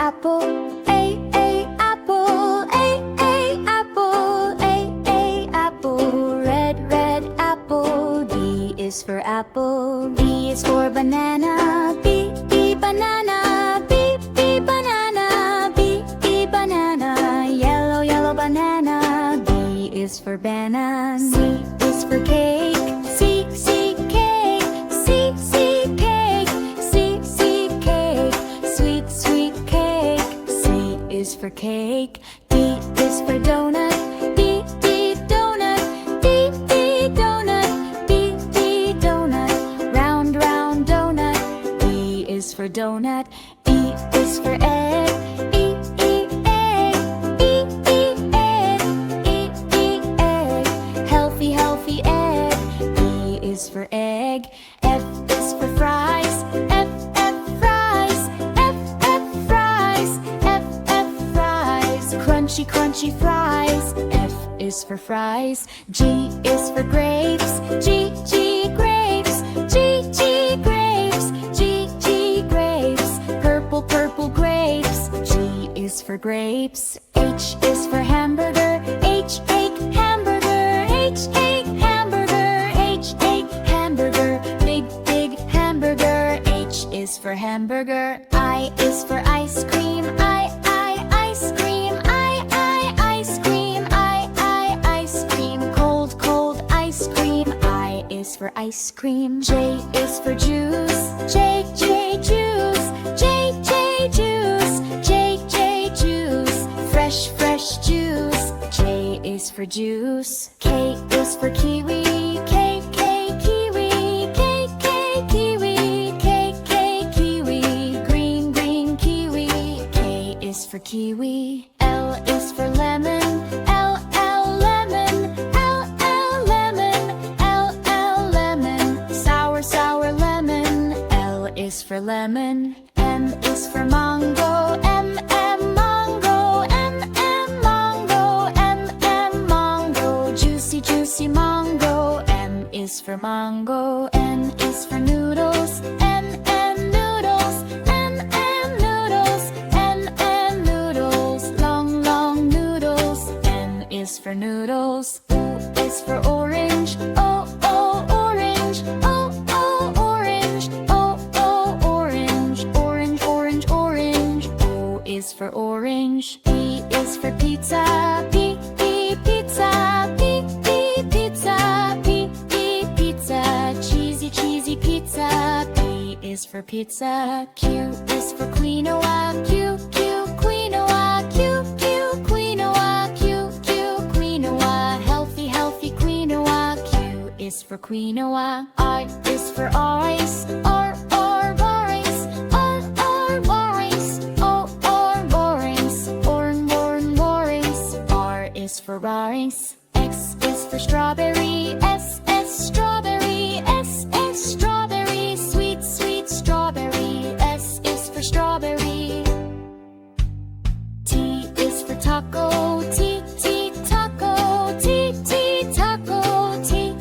apple. A, apple. A, apple. A, apple. Red, red apple. B is for apple. B is for banana. B, banana. B, banana. B, banana. Yellow, yellow banana. B is for banana. C is for cake. C, cake. C, cake. C, cake. Sweet, sweet cake. C is for cake. D is for donut. D, donut. D, donut. D, donut. Round, round donut. D is for donut. E is for egg. E, egg. E, egg. E, egg. Healthy, healthy egg. E is for egg. F is for fries. F, fries. F, fries. F, fries. Crunchy, crunchy fries. F is for fries. G is for grapes. G, grapes. G, grapes. G, grapes. Purple, purple grapes. G is for grapes. H is for hamburger. H, hamburger. H, hamburger. H, hamburger. Big, big hamburger. H is for hamburger. I is for ice cream. I, ice cream. I, ice cream. I, ice cream. Cold, cold ice cream. I is for ice cream. J is for juice. J, juice. J, juice. J, juice. Fresh, fresh juice. J is for juice. K is for kiwi. K, kiwi. K, kiwi. K, kiwi. Green, green kiwi. K is for kiwi. L is for lemon. L, lemon. L, lemon. L, lemon. Sour, sour lemon. L is for lemon. M is for mango. M, mango. M, mango. M, mango. Juicy, juicy mango. M is for mango. N is for noodles. N, noodles. N, noodles. N, noodles. Long, long noodles. N is for noodles. O is for orange. O, orange. O, orange. O, orange. Orange, orange, orange. O is for orange. P is for pizza. P, pizza. P, pizza. P, pizza. Cheesy, cheesy pizza. P is for pizza. Q is for quinoa. Q, quinoa. Q, quinoa. Q, quinoa. Healthy, healthy quinoa. Q is for quinoa. R is for ice. R, rice. R, rice. O, rice. Rice. R is for rice. X is for strawberry. S, strawberry. S, strawberry. Sweet, sweet strawberry. S is for strawberry. T is for taco. T, taco. T, taco. T,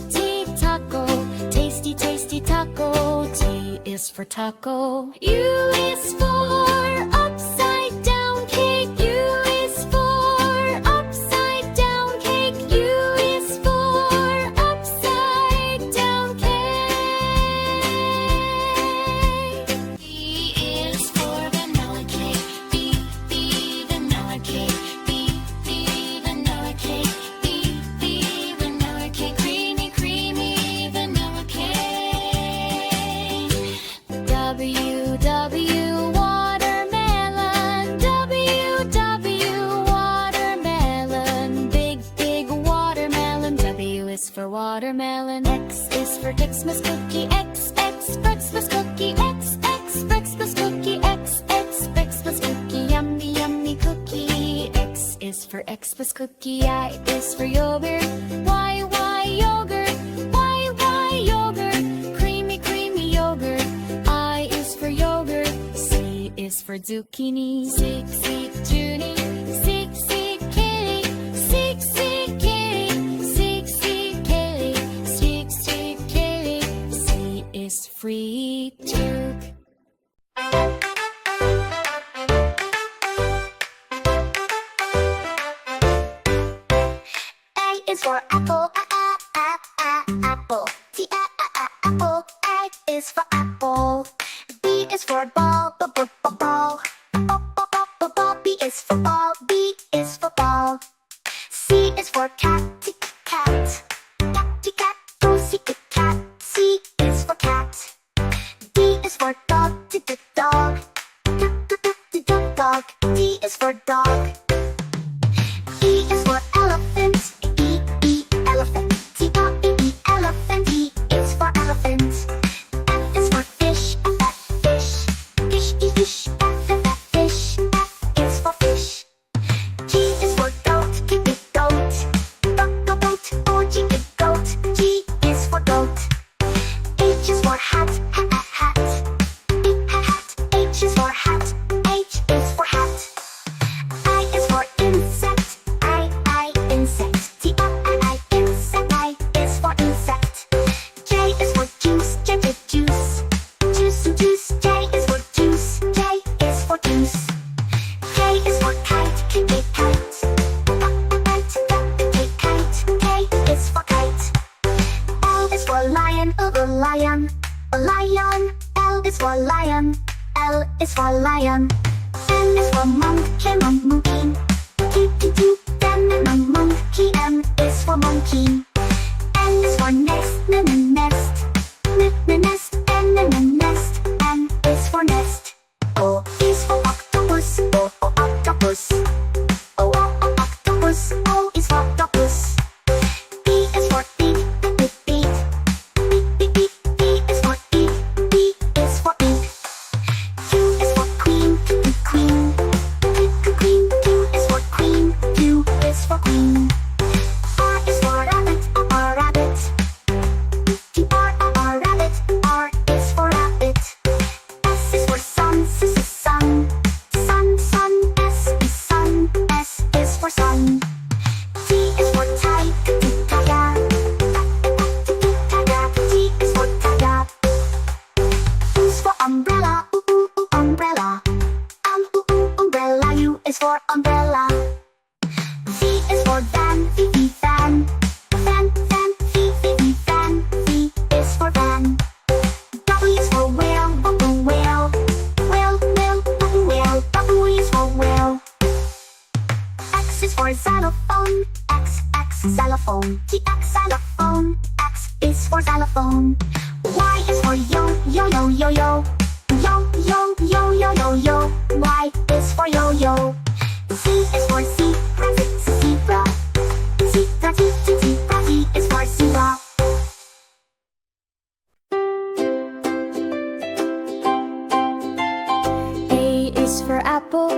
taco. Tasty, tasty taco. T is for taco. U is for upside down cake. U is for upside down cake. U is for upside down cake. B is for vanilla cake. B, vanilla cake. B, vanilla cake. B, vanilla cake. Creamy, creamy vanilla cake. W, watermelon. W, watermelon. Big, big watermelon. W is for watermelon. X is for Xmas cookie. X, Xmas cookie. X, Xmas cookie. X, Xmas cookie. Yummy, yummy cookie. X is for Xmas cookie. I is for yogurt. Y, yogurt. Y, yogurt. Creamy, creamy yogurt. I is for yogurt. C is for zucchini. C, Junie. C, kitty. C, kitty. C, kitty. C, kitty. C is free tube. for apple, apple. T, apple. A is for apple. B is for ball, ball. B is for ball, B is for ball. C is for cat, cat. Cat, go see the cat. C is for cat. D is for dog, dog. Dog. D is for dog. E is for elephant, elephant. T, elephant. E is for elephant. F is for fish, fish. Fish, fish. F is for fish. G is for goat, goat. Goat, goat. G is for goat. H is for hat, hat. H is for hat. H is for hat. I is for insect, insect. T, insect. I is for insect. J is for juice, juice. Juice. J is for juice, J is for juice. K is for kite, kite. K is for kite. L is for lion, lion. L is for lion, L is for lion. M is for monkey, monkey. Monkey, M is for monkey. N is for nest, nest. Nest, nest. N is for nest. O is for octopus, octopus. O is for octopus. B is for beak, beak. B is for beak, B is for beak. Q is for queen, queen. Q is for queen, Q is for queen. R is for rabbit, rabbit. Rabbit, R is for rabbit. S is for sun, sun. S is sun, S is for sun. T is for tiger, T is for tiger. U is for umbrella, umbrella. Umbrella, U is for umbrella. V is for van, van. Van, van, V is for van. W is for whale, whale. Whale, W is for whale. X is for xylophone, X, xylophone. T, xylophone, X is for xylophone. Y is for yo. Y is for yo-yo. Z is for zebra, zebra. Z is for zebra. A is for apple,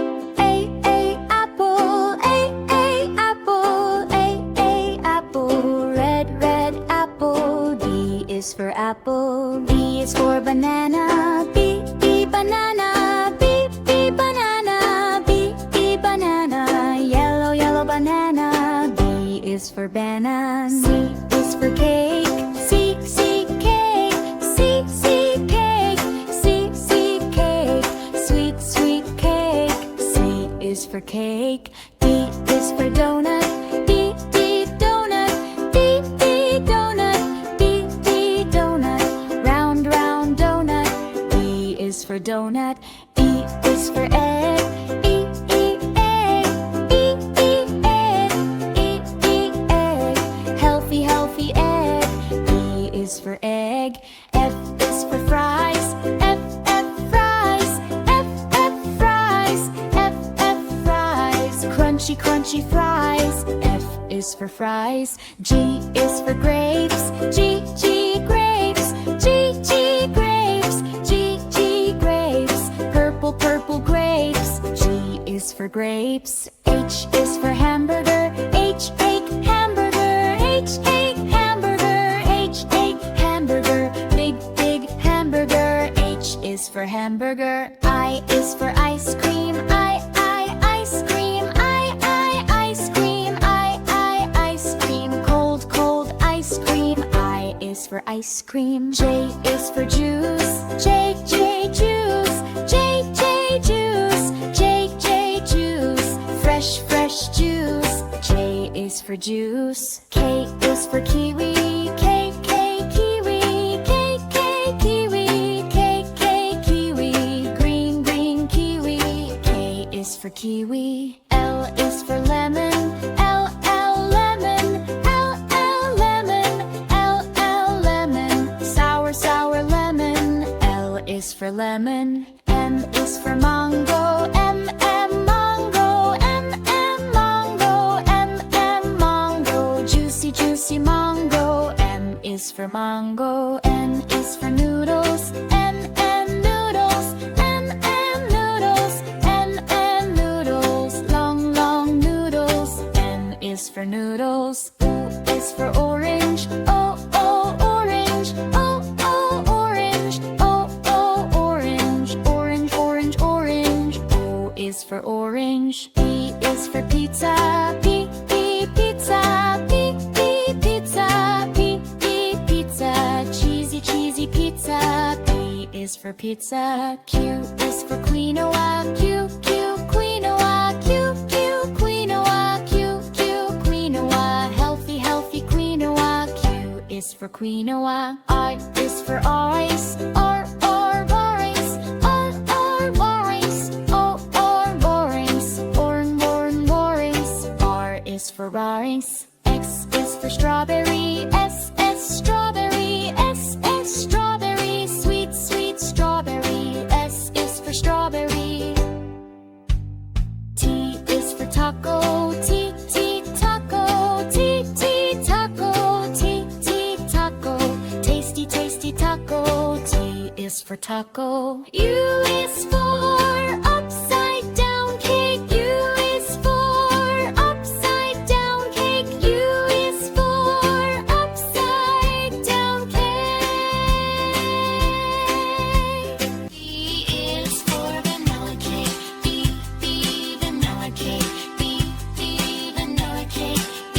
apple. A, apple. A, apple. Red, apple. B is for apple. B is for banana, B, banana. B, banana. B, banana. Yellow, banana. B is for banana. C is for cake, C, cake. C, cake. C, cake. Sweet cake. C is for cake. D is for donut, D, donut. D, donut. D, donut. Round donut. D is for donut. E is for egg, E, egg. E, egg. Healthy egg. E is for egg. F is for fries, F, fries. F, fries. F, fries. Crunchy fries. F is for fries. G is for grapes, G, grapes. G, grapes. G, grapes. Purple grapes. G is for grapes. H is for hamburger, H, hamburger. H, hamburger. H, hamburger. Big hamburger. H is for hamburger. I is for ice cream, I, ice cream. I, ice cream. I, ice cream. Cold ice cream. I is for ice cream. J is for juice, J, juice. J, juice. J, juice. Fresh juice. J is for juice. K for kiwi. K, kiwi. K, kiwi. K, kiwi. Green, green kiwi. K is for kiwi. L is for lemon. L, lemon. L, lemon. L, lemon. Sour, sour lemon. L is for lemon. M is for mango. M, mango. M, mango. M, mango. Juicy, juicy mango. M is for mango. N is for noodles. N, noodles. N, noodles. N, noodles. Long, long noodles. N is for noodles. O is for orange. O, orange. O, orange. O, orange. Orange, orange, orange. O is for orange. P is for pizza. P, pizza. P, pizza. P, pizza. Cheesy, cheesy pizza. P is for pizza. Q is for quinoa. Q, quinoa. Q, quinoa. Q, quinoa. Healthy, healthy quinoa. Q is for quinoa. R is for ice. R, rice. R, rice. O, rice. Rice. R is for rice. X is for strawberry. S, strawberry. S, strawberry. Sweet, sweet strawberry. S is for strawberry. T is for taco. T, taco. T, taco. T, taco. Tasty, tasty taco. T is for taco. U is for upside down cake. U is for upside down cake. U is for upside down cake. V is for vanilla cake. V, vanilla cake. V, vanilla cake. V,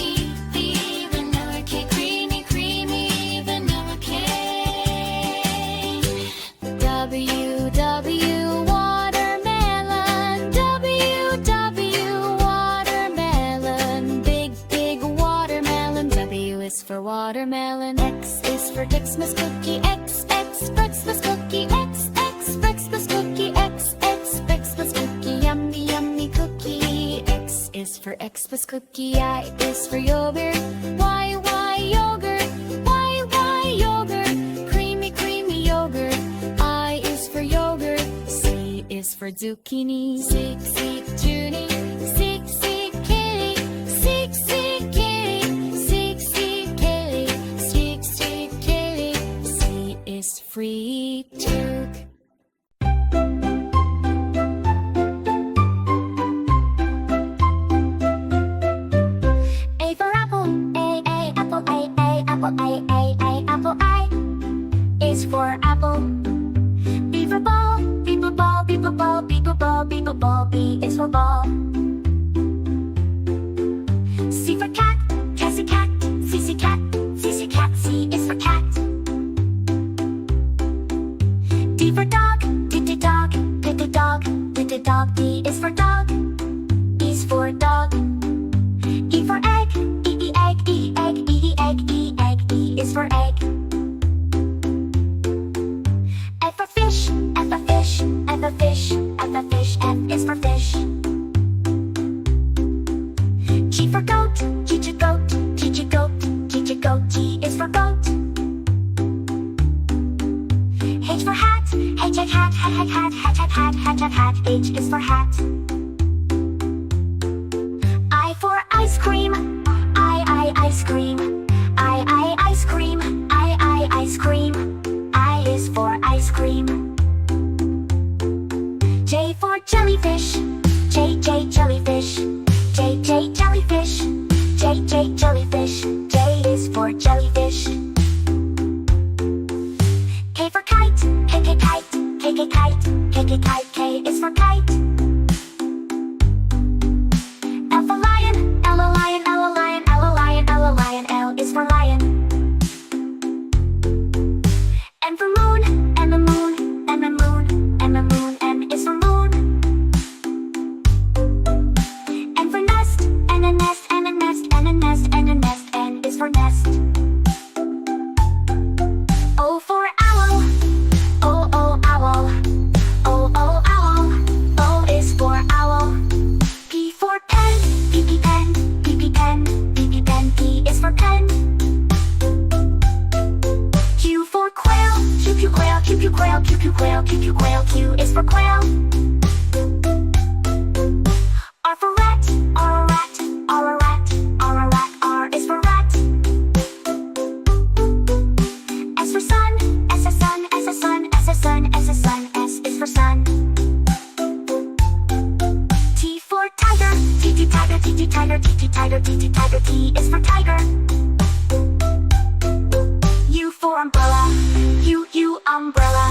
vanilla cake. Creamy, creamy vanilla cake. W, watermelon. W, watermelon. Big, big watermelon. W is for watermelon. X is for Xmas cookie. X, Xmas cookie. X, Xmas cookie. X, Xmas cookie. Yummy, yummy cookie. X is for Xmas cookie. I is for yogurt. Y, yogurt. Y, yogurt. Creamy, creamy yogurt. I is for yogurt. C is for zucchini. Sick, Judy. Sick, kitty. Sick, kitty. Sick, kitty. Sick, kitty. C is free Duke. A for apple. A, apple. A, apple. A, apple. I is for apple. B for ball. B for ball. B for ball. B for ball. B for ball. B is for ball. C for cat. Cassie cat. C, cat. C, cat. C is for cat. D for dog. D, dog. D, dog. D, dog. D is for dog. E is for dog. E for egg. E, egg. E, egg. E, egg. E, egg. E is for egg. F for fish. F for fish. F for fish. F for fish. F is for fish. G for goat. G, goat. G, goat. G, goat. G is for goat. H for hat. H, hat. Hat. H is for hat. I for ice cream. I, ice cream. I, ice cream. I, ice cream. I is for ice cream. J for jellyfish. J, jellyfish. J, jellyfish. J, jellyfish. J is for jellyfish. K for kite. K, kite. K, kite. K, kite. K is for kite. L for lion. L, lion. L, lion. L, lion. L, lion. L is for lion. M for moon. M, moon. M, moon. M, moon. M is for moon. N for nest. N, a nest. N, a nest. N, a nest. N, a nest. N is for nest. quail, Q, Q, quail, Q, Q, quail, Q, Q, quail. Q is for quail. R for rat, R a rat, R a rat, R a rat. R is for rat. S for sun, S a sun, S a sun, S a sun, S a sun. S is for sun. T for tiger, T, T, tiger, T, T, tiger, T, T, tiger, T, T, tiger. T is for tiger. U for umbrella, U, U, umbrella,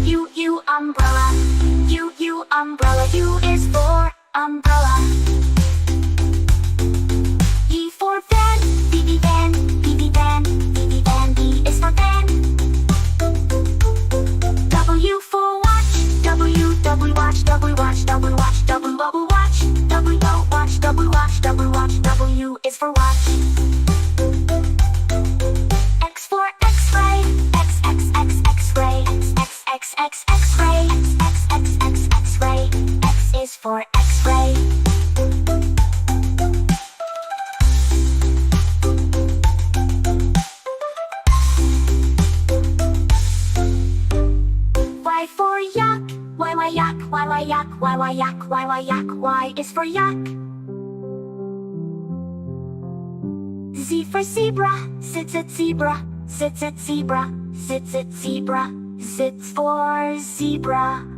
U, U, umbrella, U, U, umbrella. U is for umbrella. E for van, V, V, van, V, V, van, V, V, van. V is for van. W for watch, W, W, watch, W, watch, W, watch, W, W, watch, W, watch, W, watch, W, watch. W is for watch. X for X-ray, X, X, X, X-ray, X, X, X, X, X-ray, X, X, X, X, X-ray. X is for X-ray. Y for yak, Y, Y, yak, Y, Y, yak, Y, Y, yak, Y, Y, yak. Y is for yak. Z for zebra, Z, Z, zebra, Z, Z, zebra, Z, Z, zebra. Z for zebra.